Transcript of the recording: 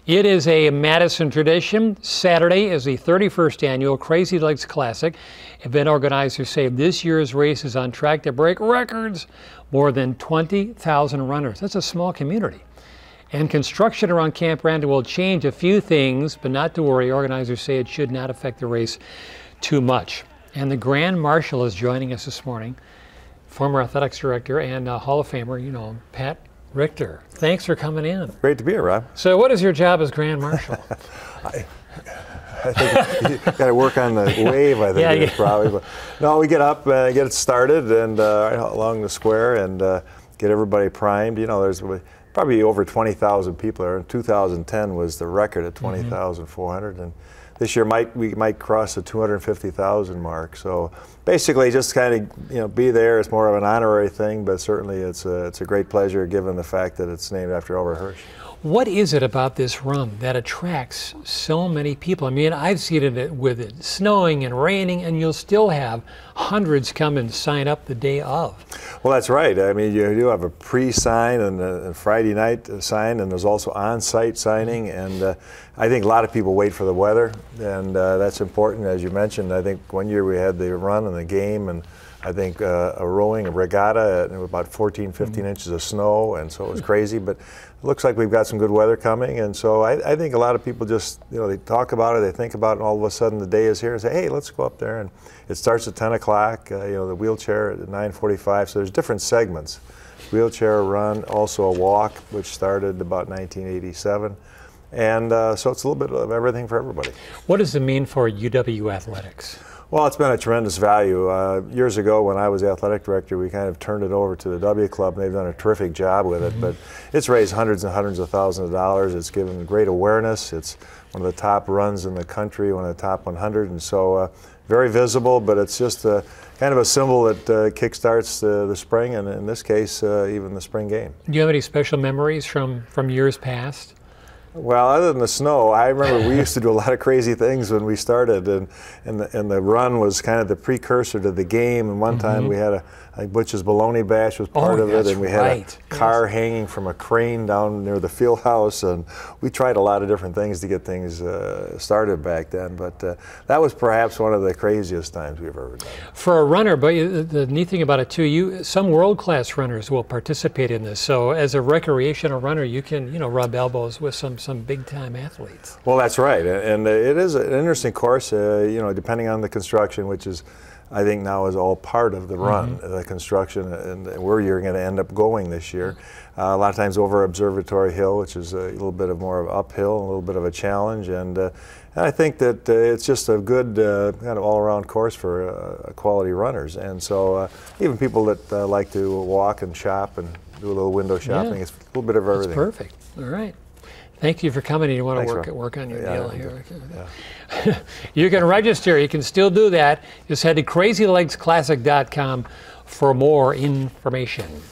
It is a Madison tradition. Saturday is the 31st annual Crazy Legs Classic. Event organizers say this year's race is on track to break records. More than 20,000 runners. That's a small community. And construction around Camp Randall will change a few things, but not to worry. Organizers say it should not affect the race too much. And the Grand Marshal is joining us this morning. Former athletics director and Hall of Famer, you know him, Pat Richter. Thanks for coming in. Great to be here, Rob. So what is your job as Grand Marshal? I think you got to work on the wave, I think, yeah, it is probably. But no, we get up, get it started and along the square and get everybody primed. You know, there's probably over 20,000 people there. In 2010 was the record at 20,400. And this year we might cross the 250,000 mark. So basically, just kind of be there. It's more of an honorary thing, but certainly it's a great pleasure given the fact that it's named after Albert Hirsch. What is it about this run that attracts so many people? I mean, I've seen it with it snowing and raining, and you'll still have hundreds come and sign up the day of. Well, that's right. I mean, you do have a pre-sign and a Friday night sign, and there's also on-site signing. And I think a lot of people wait for the weather, and that's important. As you mentioned, I think one year we had the run and the game, and I think a rowing, a regatta, and about 14, 15 inches of snow, and so it was crazy. But it looks like we've got some good weather coming, and so I think a lot of people just, they talk about it, they think about it, and all of a sudden the day is here and say, hey, let's go up there. And it starts at 10 o'clock, the wheelchair at 9:45, so there's different segments. Wheelchair, run, also a walk, which started about 1987. And so it's a little bit of everything for everybody. What does it mean for UW athletics? Well, it's been a tremendous value. Years ago, when I was the athletic director, we kind of turned it over to the W Club, and they've done a terrific job with it. But it's raised hundreds and hundreds of thousands of dollars. It's given great awareness. It's one of the top runs in the country, one of the top 100, and so very visible. But it's just kind of a symbol that kickstarts the spring, and in this case, even the spring game. Do you have any special memories from years past? Well, other than the snow, I remember we used to do a lot of crazy things when we started, and the run was kind of the precursor to the game. And one time we had Butch's Bologna Bash was part of it, and we had a car hanging from a crane down near the field house, and we tried a lot of different things to get things started back then. But that was perhaps one of the craziest times we've ever done. For a runner, but the neat thing about it too, some world-class runners will participate in this. So as a recreational runner, you can rub elbows with some big-time athletes. Well, that's right, and it is an interesting course. Depending on the construction, which is, I think now is all part of the run, the construction and where you're going to end up going this year. A lot of times over Observatory Hill, which is a little bit more of uphill, a little bit of a challenge, and I think that it's just a good kind of all-around course for quality runners. And so even people that like to walk and shop and do a little window shopping, it's a little bit of everything. That's perfect. All right. Thank you for coming in. You want to work on your deal here. Yeah. You can register. You can still do that. Just head to crazylegsclassic.com for more information.